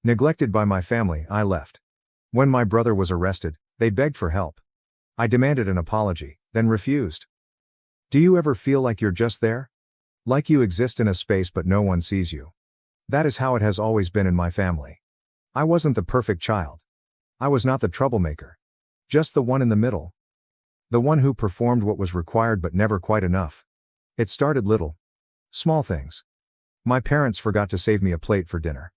Neglected by my family, I left. When my brother was arrested, they begged for help. I demanded an apology, then refused. Do you ever feel like you're just there? Like you exist in a space but no one sees you? That is how it has always been in my family. I wasn't the perfect child. I was not the troublemaker. Just the one in the middle. The one who performed what was required but never quite enough. It started little. Small things. My parents forgot to save me a plate for dinner.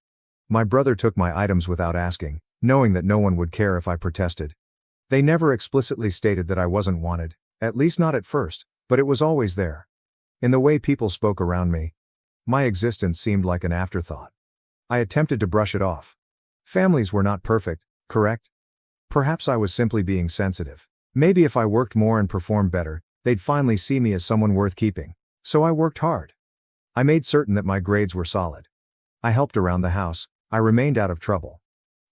My brother took my items without asking, knowing that no one would care if I protested. They never explicitly stated that I wasn't wanted, at least not at first, but it was always there. In the way people spoke around me. My existence seemed like an afterthought. I attempted to brush it off. Families were not perfect, correct? Perhaps I was simply being sensitive. Maybe if I worked more and performed better, they'd finally see me as someone worth keeping. So I worked hard. I made certain that my grades were solid. I helped around the house. I remained out of trouble.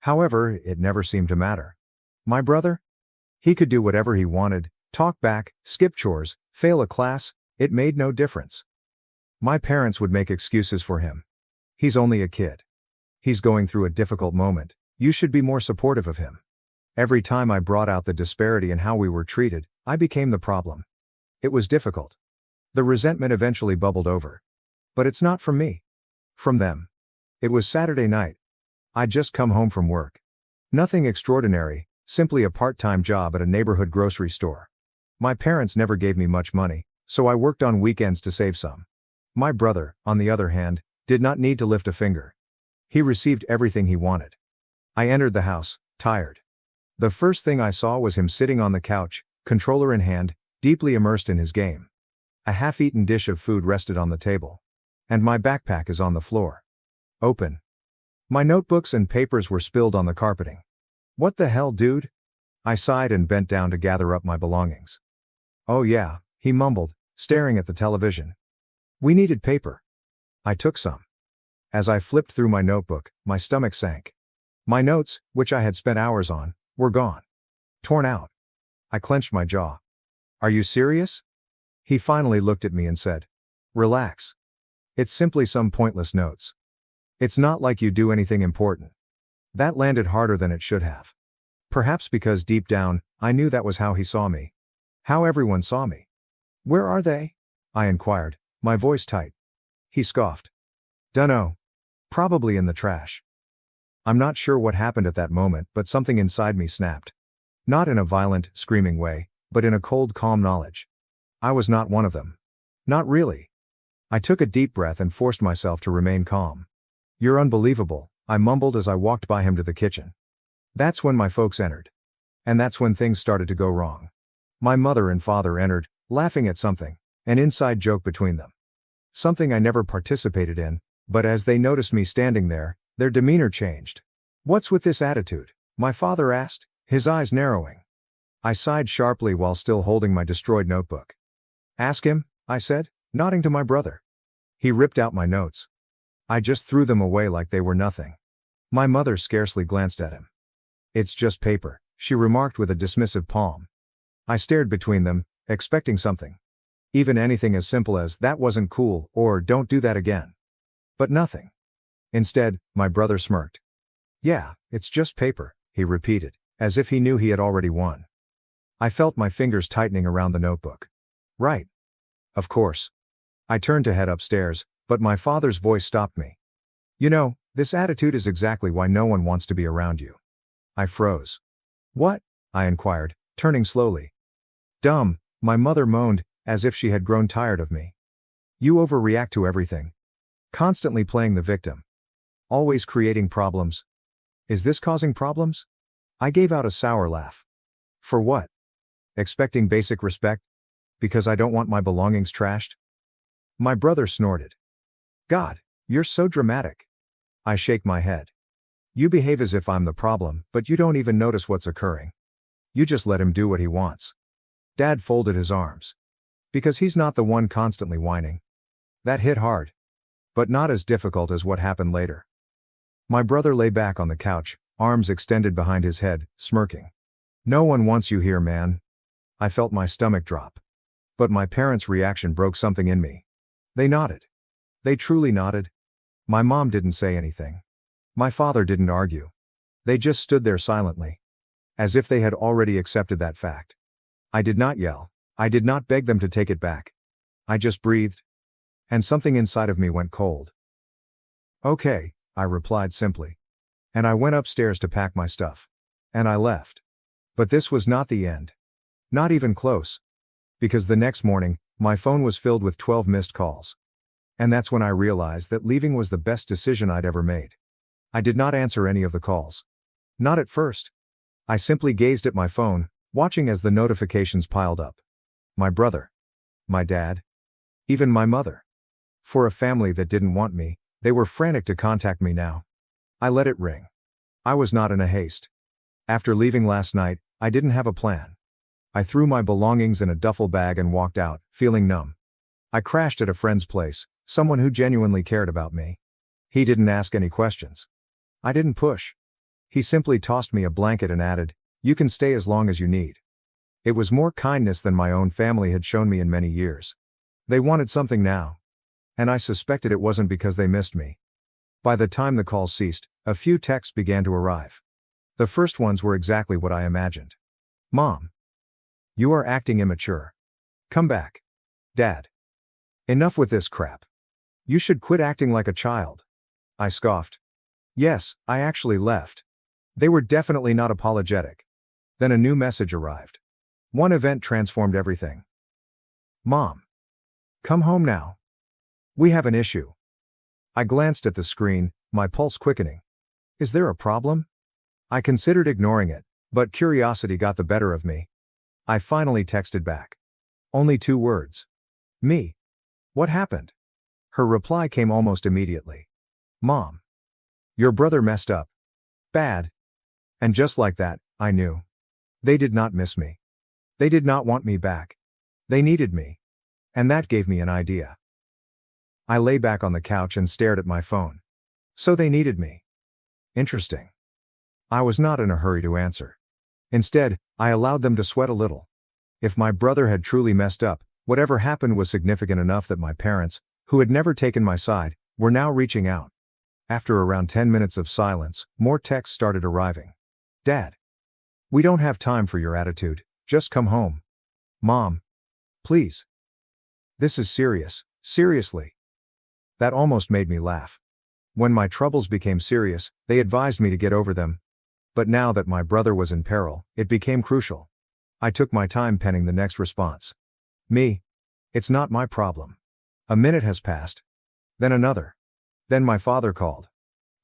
However, it never seemed to matter. My brother? He could do whatever he wanted, talk back, skip chores, fail a class, it made no difference. My parents would make excuses for him. He's only a kid. He's going through a difficult moment, you should be more supportive of him. Every time I brought out the disparity in how we were treated, I became the problem. It was difficult. The resentment eventually bubbled over. But it's not from me. From them. It was Saturday night. I'd just come home from work. Nothing extraordinary, simply a part-time job at a neighborhood grocery store. My parents never gave me much money, so I worked on weekends to save some. My brother, on the other hand, did not need to lift a finger. He received everything he wanted. I entered the house, tired. The first thing I saw was him sitting on the couch, controller in hand, deeply immersed in his game. A half-eaten dish of food rested on the table. And my backpack is on the floor. Open. My notebooks and papers were spilled on the carpeting. What the hell, dude? I sighed and bent down to gather up my belongings. Oh yeah, he mumbled, staring at the television. We needed paper. I took some. As I flipped through my notebook, my stomach sank. My notes, which I had spent hours on, were gone. Torn out. I clenched my jaw. Are you serious? He finally looked at me and said, relax. It's simply some pointless notes. It's not like you do anything important. That landed harder than it should have. Perhaps because deep down, I knew that was how he saw me. How everyone saw me. Where are they? I inquired, my voice tight. He scoffed. Dunno. Probably in the trash. I'm not sure what happened at that moment, but something inside me snapped. Not in a violent, screaming way, but in a cold, calm knowledge. I was not one of them. Not really. I took a deep breath and forced myself to remain calm. You're unbelievable, I mumbled as I walked by him to the kitchen. That's when my folks entered. And that's when things started to go wrong. My mother and father entered, laughing at something, an inside joke between them. Something I never participated in, but as they noticed me standing there, their demeanor changed. What's with this attitude? My father asked, his eyes narrowing. I sighed sharply while still holding my destroyed notebook. Ask him, I said, nodding to my brother. He ripped out my notes. I just threw them away like they were nothing. My mother scarcely glanced at him. It's just paper, she remarked with a dismissive palm. I stared between them, expecting something. Even anything as simple as that wasn't cool or don't do that again. But nothing. Instead, my brother smirked. Yeah, it's just paper, he repeated, as if he knew he had already won. I felt my fingers tightening around the notebook. Right. Of course. I turned to head upstairs, but my father's voice stopped me. You know, this attitude is exactly why no one wants to be around you. I froze. What? I inquired, turning slowly. Dumb, my mother moaned, as if she had grown tired of me. You overreact to everything. Constantly playing the victim. Always creating problems. Is this causing problems? I gave out a sour laugh. For what? Expecting basic respect? Because I don't want my belongings trashed? My brother snorted. God, you're so dramatic. I shake my head. You behave as if I'm the problem, but you don't even notice what's occurring. You just let him do what he wants. Dad folded his arms. Because he's not the one constantly whining. That hit hard. But not as difficult as what happened later. My brother lay back on the couch, arms extended behind his head, smirking. No one wants you here, man. I felt my stomach drop. But my parents' reaction broke something in me. They nodded. They truly nodded. My mom didn't say anything. My father didn't argue. They just stood there silently, as if they had already accepted that fact. I did not yell. I did not beg them to take it back. I just breathed. And something inside of me went cold. Okay, I replied simply. And I went upstairs to pack my stuff. And I left. But this was not the end. Not even close. Because the next morning, my phone was filled with 12 missed calls. And that's when I realized that leaving was the best decision I'd ever made. I did not answer any of the calls. Not at first. I simply gazed at my phone, watching as the notifications piled up. My brother. My dad. Even my mother. For a family that didn't want me, they were frantic to contact me now. I let it ring. I was not in a haste. After leaving last night, I didn't have a plan. I threw my belongings in a duffel bag and walked out, feeling numb. I crashed at a friend's place, someone who genuinely cared about me. He didn't ask any questions. I didn't push. He simply tossed me a blanket and added, "You can stay as long as you need." It was more kindness than my own family had shown me in many years. They wanted something now. And I suspected it wasn't because they missed me. By the time the calls ceased, a few texts began to arrive. The first ones were exactly what I imagined. Mom. You are acting immature. Come back. Dad. Enough with this crap. You should quit acting like a child. I scoffed. Yes, I actually left. They were definitely not apologetic. Then a new message arrived. One event transformed everything. Mom. Come home now. We have an issue. I glanced at the screen, my pulse quickening. Is there a problem? I considered ignoring it, but curiosity got the better of me. I finally texted back. Only 2 words. Me. What happened? Her reply came almost immediately. Mom. Your brother messed up. Bad. And just like that, I knew. They did not miss me. They did not want me back. They needed me. And that gave me an idea. I lay back on the couch and stared at my phone. So they needed me. Interesting. I was not in a hurry to answer. Instead, I allowed them to sweat a little. If my brother had truly messed up, whatever happened was significant enough that my parents, who had never taken my side, were now reaching out. After around 10 minutes of silence, more texts started arriving. Dad. We don't have time for your attitude, just come home. Mom. Please. This is serious, seriously. That almost made me laugh. When my troubles became serious, they advised me to get over them. But now that my brother was in peril, it became crucial. I took my time penning the next response. Me. It's not my problem. A minute has passed. Then another. Then my father called.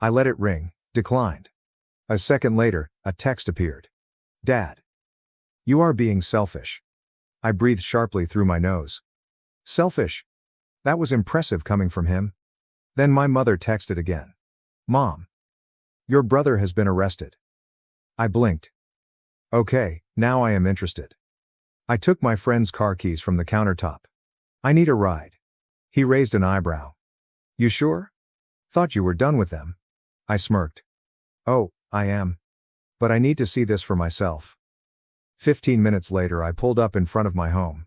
I let it ring, declined. A second later, a text appeared. Dad. You are being selfish. I breathed sharply through my nose. Selfish? That was impressive coming from him. Then my mother texted again. Mom. Your brother has been arrested. I blinked. Okay, now I am interested. I took my friend's car keys from the countertop. I need a ride. He raised an eyebrow. You sure? Thought you were done with them. I smirked. Oh, I am. But I need to see this for myself. 15 minutes later I pulled up in front of my home.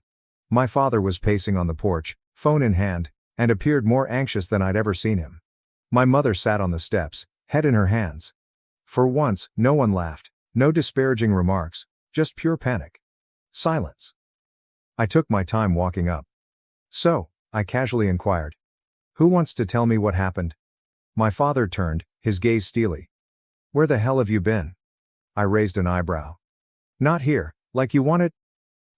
My father was pacing on the porch, phone in hand, and appeared more anxious than I'd ever seen him. My mother sat on the steps, head in her hands. For once, no one laughed, no disparaging remarks, just pure panic. Silence. I took my time walking up. So, I casually inquired. Who wants to tell me what happened? My father turned, his gaze steely. Where the hell have you been? I raised an eyebrow. Not here, like you wanted?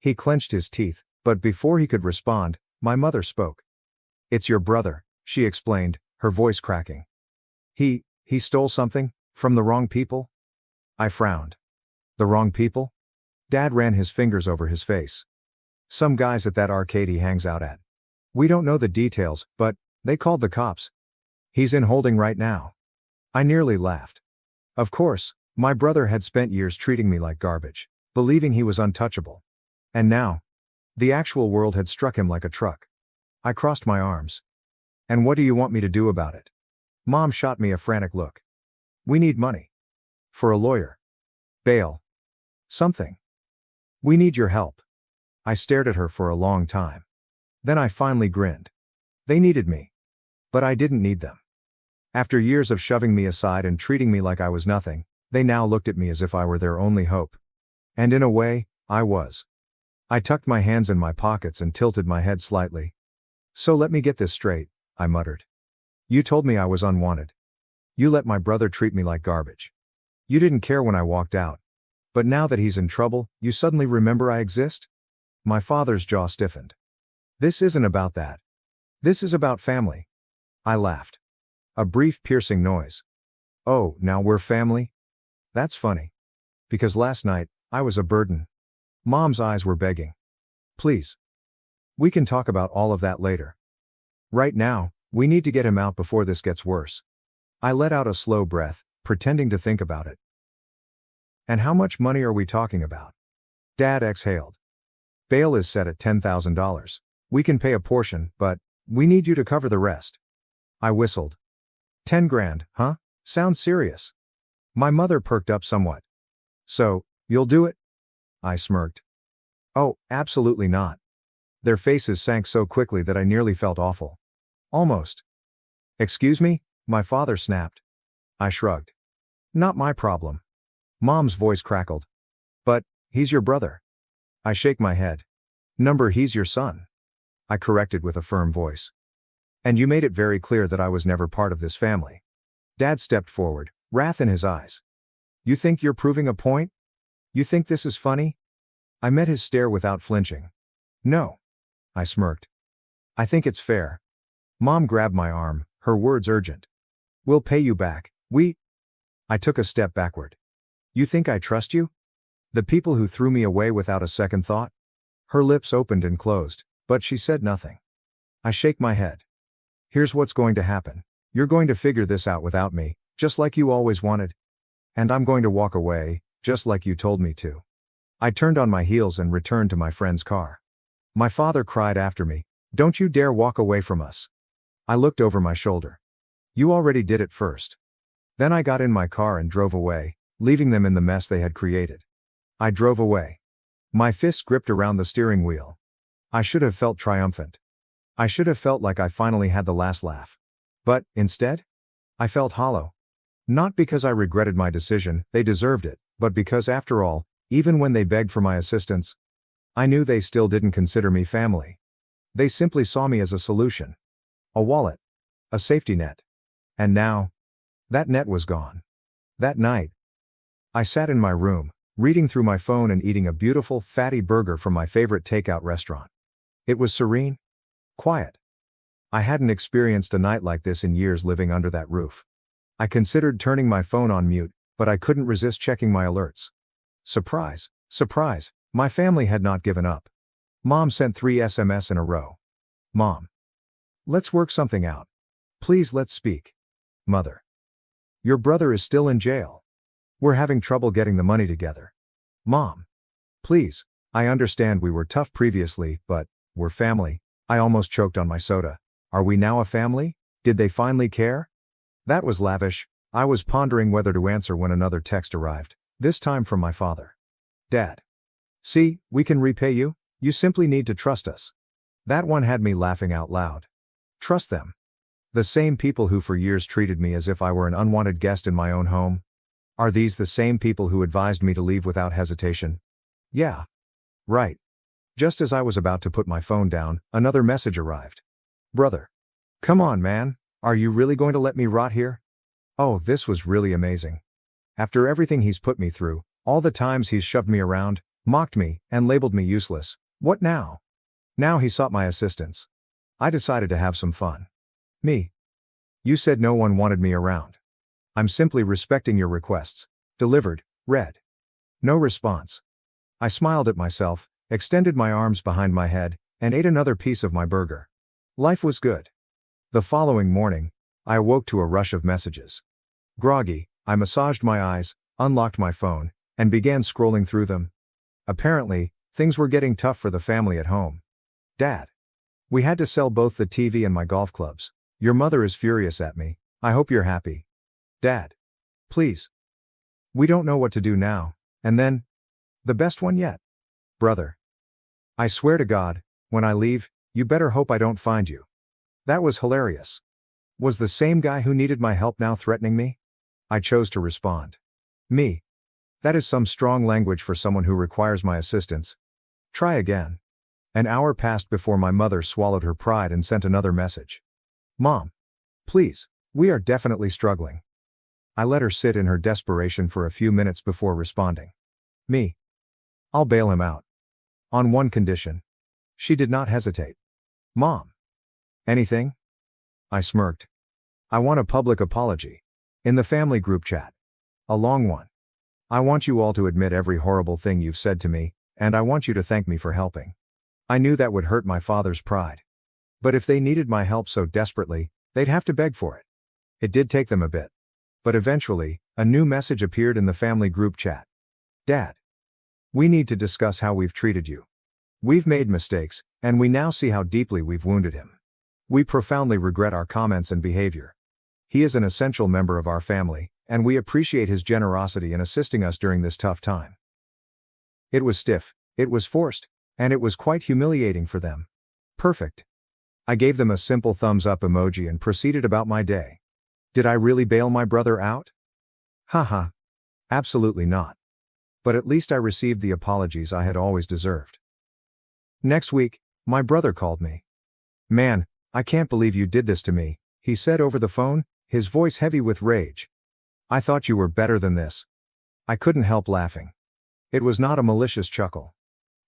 He clenched his teeth, but before he could respond, my mother spoke. It's your brother, she explained, her voice cracking. He stole something? From the wrong people? I frowned. The wrong people? Dad ran his fingers over his face. Some guys at that arcade he hangs out at. We don't know the details, but they called the cops. He's in holding right now. I nearly laughed. Of course, my brother had spent years treating me like garbage, believing he was untouchable. And now, the actual world had struck him like a truck. I crossed my arms. And what do you want me to do about it? Mom shot me a frantic look. We need money. For a lawyer. Bail. Something. We need your help. I stared at her for a long time. Then I finally grinned. They needed me. But I didn't need them. After years of shoving me aside and treating me like I was nothing, they now looked at me as if I were their only hope. And in a way, I was. I tucked my hands in my pockets and tilted my head slightly. So let me get this straight, I muttered. You told me I was unwanted. You let my brother treat me like garbage. You didn't care when I walked out. But now that he's in trouble, you suddenly remember I exist? My father's jaw stiffened. This isn't about that. This is about family. I laughed. A brief piercing noise. Oh, now we're family? That's funny. Because last night, I was a burden. Mom's eyes were begging. Please. We can talk about all of that later. Right now, we need to get him out before this gets worse. I let out a slow breath, pretending to think about it. And how much money are we talking about? Dad exhaled. Bail is set at $10,000. We can pay a portion, but we need you to cover the rest. I whistled. 10 grand, huh? Sounds serious. My mother perked up somewhat. So, you'll do it? I smirked. Oh, absolutely not. Their faces sank so quickly that I nearly felt awful. Almost. Excuse me? My father snapped. I shrugged. Not my problem. Mom's voice crackled. But, he's your brother. I shake my head. He's your son. I corrected with a firm voice. And you made it very clear that I was never part of this family. Dad stepped forward, wrath in his eyes. You think you're proving a point? You think this is funny? I met his stare without flinching. No. I smirked. I think it's fair. Mom grabbed my arm, her words urgent. We'll pay you back. I took a step backward. You think I trust you? The people who threw me away without a second thought? Her lips opened and closed, but she said nothing. I shake my head. Here's what's going to happen. You're going to figure this out without me, just like you always wanted. And I'm going to walk away, just like you told me to. I turned on my heels and returned to my friend's car. My father cried after me, Don't you dare walk away from us. I looked over my shoulder. You already did it first. Then I got in my car and drove away, leaving them in the mess they had created. I drove away. My fists gripped around the steering wheel. I should have felt triumphant. I should have felt like I finally had the last laugh. But, instead? I felt hollow. Not because I regretted my decision, they deserved it, but because after all, even when they begged for my assistance, I knew they still didn't consider me family. They simply saw me as a solution. A wallet. A safety net. And now, that net was gone. That night, I sat in my room, reading through my phone and eating a beautiful, fatty burger from my favorite takeout restaurant. It was serene. Quiet. I hadn't experienced a night like this in years living under that roof. I considered turning my phone on mute, but I couldn't resist checking my alerts. Surprise, surprise, my family had not given up. Mom sent 3 SMS in a row. Mom. Let's work something out. Please let's speak. Mother. Your brother is still in jail. We're having trouble getting the money together. Mom. Please, I understand we were tough previously, but we're family. I almost choked on my soda. Are we now a family? Did they finally care? That was lavish. I was pondering whether to answer when another text arrived, this time from my father. Dad. See, we can repay you. You simply need to trust us. That one had me laughing out loud. Trust them. The same people who for years treated me as if I were an unwanted guest in my own home? Are these the same people who advised me to leave without hesitation? Yeah. Right. Just as I was about to put my phone down, another message arrived. Brother. Come on, man. Are you really going to let me rot here? Oh, this was really amazing. After everything he's put me through, all the times he's shoved me around, mocked me, and labeled me useless, what now? Now he sought my assistance. I decided to have some fun. Me. You said no one wanted me around. I'm simply respecting your requests. Delivered, read. No response. I smiled at myself, extended my arms behind my head, and ate another piece of my burger. Life was good. The following morning, I awoke to a rush of messages. Groggy, I massaged my eyes, unlocked my phone, and began scrolling through them. Apparently, things were getting tough for the family at home. Dad. We had to sell both the TV and my golf clubs. Your mother is furious at me. I hope you're happy. Dad. Please. We don't know what to do now. And then, the best one yet. Brother. I swear to God, when I leave, you better hope I don't find you. That was hilarious. Was the same guy who needed my help now threatening me? I chose to respond. Me. That is some strong language for someone who requires my assistance. Try again. An hour passed before my mother swallowed her pride and sent another message. Mom. Please, we are definitely struggling. I let her sit in her desperation for a few minutes before responding. Me. I'll bail him out. On one condition. She did not hesitate. Mom. Anything? I smirked. I want a public apology. In the family group chat. A long one. I want you all to admit every horrible thing you've said to me, and I want you to thank me for helping. I knew that would hurt my father's pride. But if they needed my help so desperately, they'd have to beg for it. It did take them a bit. But eventually, a new message appeared in the family group chat. Dad. We need to discuss how we've treated you. We've made mistakes, and we now see how deeply we've wounded him. We profoundly regret our comments and behavior. He is an essential member of our family, and we appreciate his generosity in assisting us during this tough time. It was stiff, it was forced, and it was quite humiliating for them. Perfect. I gave them a simple thumbs up emoji and proceeded about my day. Did I really bail my brother out? Haha. Absolutely not. But at least I received the apologies I had always deserved. Next week, my brother called me. Man, I can't believe you did this to me, he said over the phone, his voice heavy with rage. I thought you were better than this. I couldn't help laughing. It was not a malicious chuckle.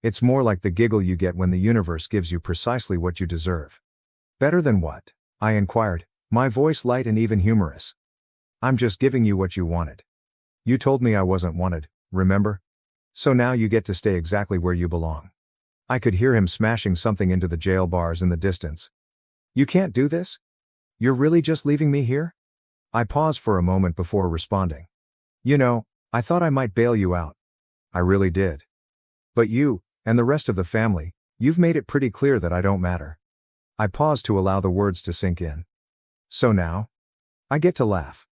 It's more like the giggle you get when the universe gives you precisely what you deserve. Better than what? I inquired, my voice light and even humorous. I'm just giving you what you wanted. You told me I wasn't wanted, remember? So now you get to stay exactly where you belong. I could hear him smashing something into the jail bars in the distance. You can't do this? You're really just leaving me here? I paused for a moment before responding. You know, I thought I might bail you out. I really did. But you, and the rest of the family, you've made it pretty clear that I don't matter. I paused to allow the words to sink in. So now? I get to laugh.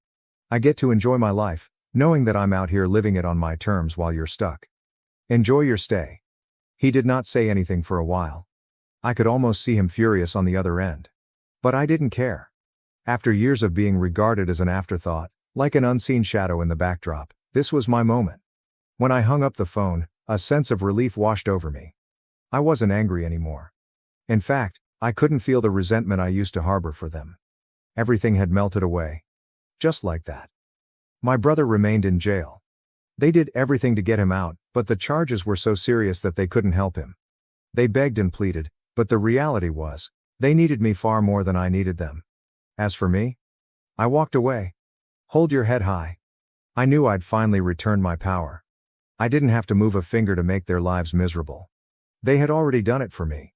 I get to enjoy my life, knowing that I'm out here living it on my terms while you're stuck. Enjoy your stay. He did not say anything for a while. I could almost see him furious on the other end. But I didn't care. After years of being regarded as an afterthought, like an unseen shadow in the backdrop, this was my moment. When I hung up the phone, a sense of relief washed over me. I wasn't angry anymore. In fact, I couldn't feel the resentment I used to harbor for them. Everything had melted away. Just like that. My brother remained in jail. They did everything to get him out, but the charges were so serious that they couldn't help him. They begged and pleaded, but the reality was, they needed me far more than I needed them. As for me, I walked away. Hold your head high. I knew I'd finally returned my power. I didn't have to move a finger to make their lives miserable. They had already done it for me.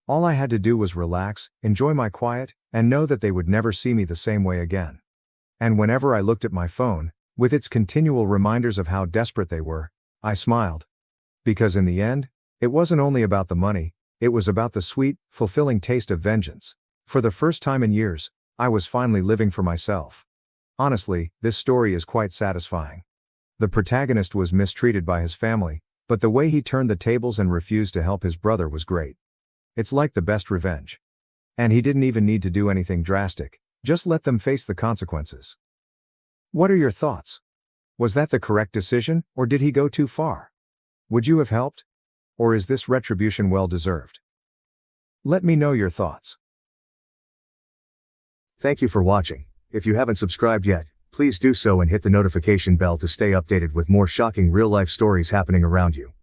All I had to do was relax, enjoy my quiet, and know that they would never see me the same way again. And whenever I looked at my phone, with its continual reminders of how desperate they were, I smiled. Because in the end, it wasn't only about the money, it was about the sweet, fulfilling taste of vengeance. For the first time in years, I was finally living for myself. Honestly, this story is quite satisfying. The protagonist was mistreated by his family, but the way he turned the tables and refused to help his brother was great. It's like the best revenge. And he didn't even need to do anything drastic, just let them face the consequences. What are your thoughts? Was that the correct decision, or did he go too far? Would you have helped? Or is this retribution well deserved? Let me know your thoughts. Thank you for watching. If you haven't subscribed yet, please do so and hit the notification bell to stay updated with more shocking real-life stories happening around you.